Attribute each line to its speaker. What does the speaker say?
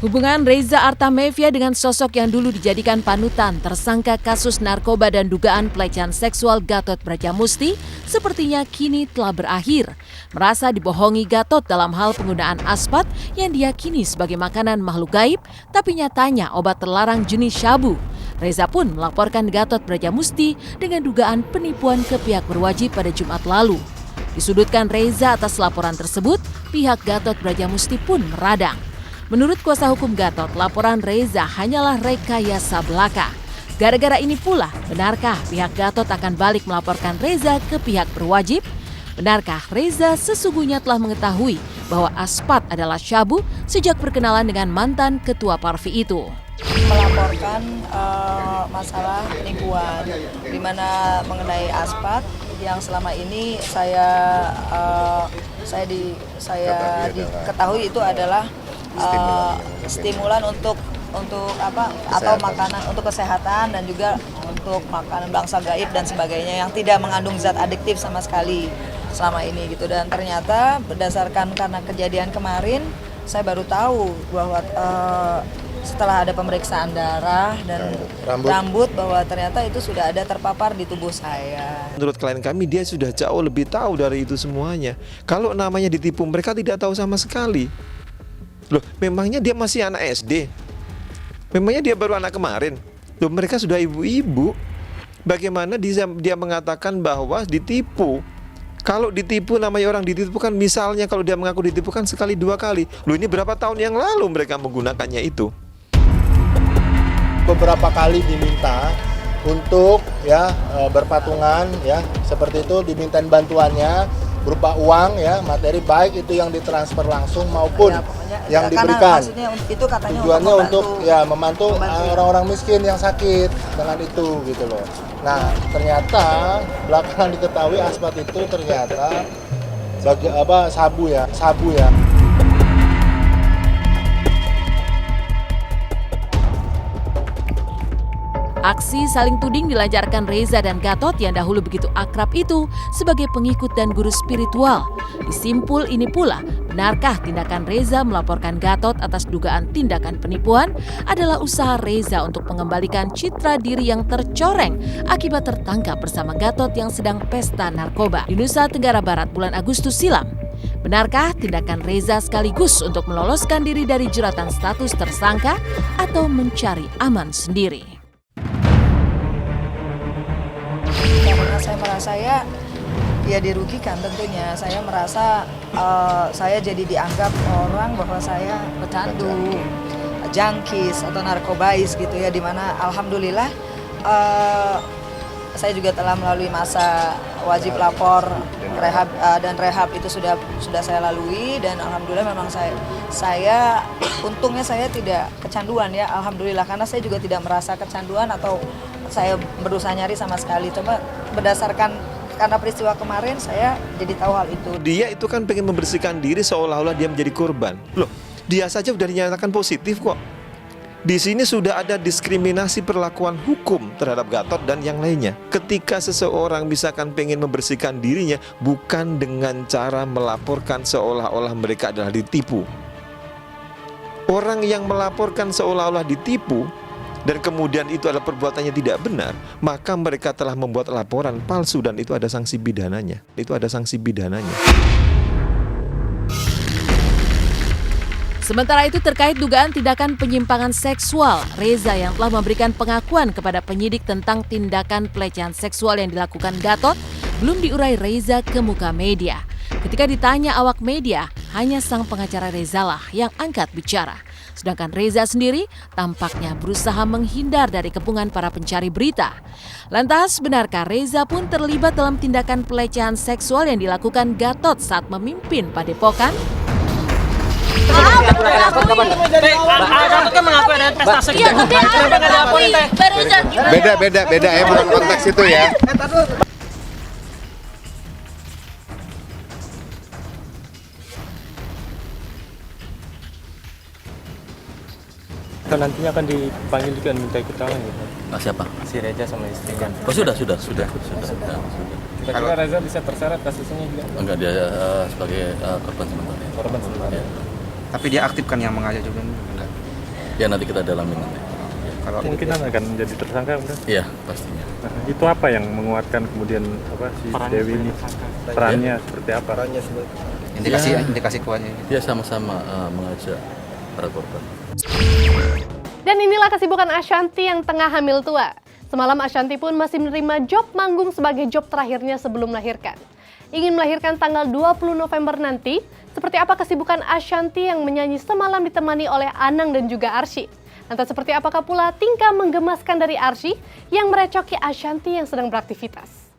Speaker 1: Hubungan Reza Artamevia dengan sosok yang dulu dijadikan panutan tersangka kasus narkoba dan dugaan pelecehan seksual Gatot Brajamusti sepertinya kini telah berakhir. Merasa dibohongi Gatot dalam hal penggunaan aspat yang diyakini sebagai makanan makhluk gaib, tapi nyatanya obat terlarang jenis syabu. Reza pun melaporkan Gatot Brajamusti dengan dugaan penipuan ke pihak berwajib pada Jumat lalu. Disudutkan Reza atas laporan tersebut, pihak Gatot Brajamusti pun meradang. Menurut kuasa hukum Gatot, laporan Reza hanyalah rekayasa belaka. Gara-gara ini pula, benarkah pihak Gatot akan balik melaporkan Reza ke pihak berwajib? Benarkah Reza sesungguhnya telah mengetahui bahwa aspat adalah syabu sejak perkenalan dengan mantan ketua Parvi itu?
Speaker 2: Melaporkan masalah penipuan, di mana mengenai aspat yang selama ini saya diketahui itu adalah stimulan untuk apa atau makanan untuk kesehatan dan juga untuk makanan bangsa gaib dan sebagainya yang tidak mengandung zat adiktif sama sekali selama ini gitu. Dan ternyata berdasarkan karena kejadian kemarin saya baru tahu bahwa setelah ada pemeriksaan darah dan rambut bahwa ternyata itu sudah ada terpapar di tubuh saya.
Speaker 3: Menurut klien kami dia sudah jauh lebih tahu dari itu semuanya. Kalau namanya ditipu mereka tidak tahu sama sekali. Loh, memangnya dia masih anak SD? Memangnya dia baru anak kemarin? Loh, mereka sudah ibu-ibu. Bagaimana dia mengatakan bahwa ditipu? Kalau ditipu, namanya orang ditipu kan misalnya kalau dia mengaku ditipu kan sekali dua kali. Loh, ini berapa tahun yang lalu mereka menggunakannya itu?
Speaker 4: Beberapa kali diminta untuk berpatungan seperti itu, dimintain bantuannya berupa uang materi baik itu yang ditransfer langsung maupun yang diberikan.
Speaker 2: Itu katanya
Speaker 4: tujuannya untuk membantu orang-orang miskin yang sakit dengan itu gitu loh. Nah, ternyata belakangan diketahui aspat itu ternyata sabu ya.
Speaker 1: Aksi saling tuding dilancarkan Reza dan Gatot yang dahulu begitu akrab itu sebagai pengikut dan guru spiritual. Disimpul ini pula, benarkah tindakan Reza melaporkan Gatot atas dugaan tindakan penipuan adalah usaha Reza untuk mengembalikan citra diri yang tercoreng akibat tertangkap bersama Gatot yang sedang pesta narkoba di Nusa Tenggara Barat bulan Agustus silam? Benarkah tindakan Reza sekaligus untuk meloloskan diri dari jeratan status tersangka atau mencari aman sendiri?
Speaker 2: Karena saya merasa dirugikan tentunya. Saya merasa saya jadi dianggap orang bahwa saya pecandu, jangkis atau narkobais gitu ya, dimana alhamdulillah saya juga telah melalui masa wajib lapor rehab itu sudah saya lalui, dan alhamdulillah memang saya untungnya saya tidak kecanduan ya, alhamdulillah, karena saya juga tidak merasa kecanduan atau saya berusaha nyari sama sekali. Coba berdasarkan karena peristiwa kemarin saya jadi tahu hal itu.
Speaker 3: Dia itu kan pengen membersihkan diri seolah-olah dia menjadi korban. Loh, dia saja sudah dinyatakan positif kok. Di sini sudah ada diskriminasi perlakuan hukum terhadap Gatot dan yang lainnya. Ketika seseorang misalkan pengen membersihkan dirinya bukan dengan cara melaporkan seolah-olah mereka adalah ditipu. Orang yang melaporkan seolah-olah ditipu dan kemudian itu adalah perbuatannya tidak benar, maka mereka telah membuat laporan palsu dan itu ada sanksi pidananya.
Speaker 1: Sementara itu terkait dugaan tindakan penyimpangan seksual, Reza yang telah memberikan pengakuan kepada penyidik tentang tindakan pelecehan seksual yang dilakukan Gatot, belum diurai Reza ke muka media. Ketika ditanya awak media, hanya sang pengacara Reza lah yang angkat bicara. Sedangkan Reza sendiri tampaknya berusaha menghindar dari kepungan para pencari berita. Lantas, benarkah Reza pun terlibat dalam tindakan pelecehan seksual yang dilakukan Gatot saat memimpin Padepokan?
Speaker 5: Gatot kan mengaku ada pesta seks.
Speaker 4: Beda ya, bukan konteks itu ya.
Speaker 6: Nantinya akan dipanggil juga minta keterangan gitu.
Speaker 7: Siapa?
Speaker 6: Si Reza sama istrinya.
Speaker 7: Oh sudah.
Speaker 6: Kira-kira Reza bisa terseret kasusnya juga?
Speaker 7: Enggak, dia sebagai korban sementara.
Speaker 6: Korban sementara.
Speaker 7: Ya.
Speaker 8: Tapi dia aktif kan yang mengajak juga? Enggak.
Speaker 7: Ya nanti kita dalami nanti.
Speaker 6: Kalau kemungkinan akan jadi tersangka udah.
Speaker 7: Iya pastinya.
Speaker 6: Nah, itu apa yang menguatkan kemudian si Dewi ini perannya seperti apa?
Speaker 8: Indikasi kuatnya.
Speaker 7: Dia sama-sama mengajak para korban.
Speaker 9: Dan inilah kesibukan Ashanty yang tengah hamil tua. Semalam Ashanty pun masih menerima job manggung sebagai job terakhirnya sebelum melahirkan. Ingin melahirkan tanggal 20 November nanti, seperti apa kesibukan Ashanty yang menyanyi semalam ditemani oleh Anang dan juga Arsy? Lantas seperti apakah pula tingkah menggemaskan dari Arsy yang merecoki Ashanty yang sedang beraktivitas?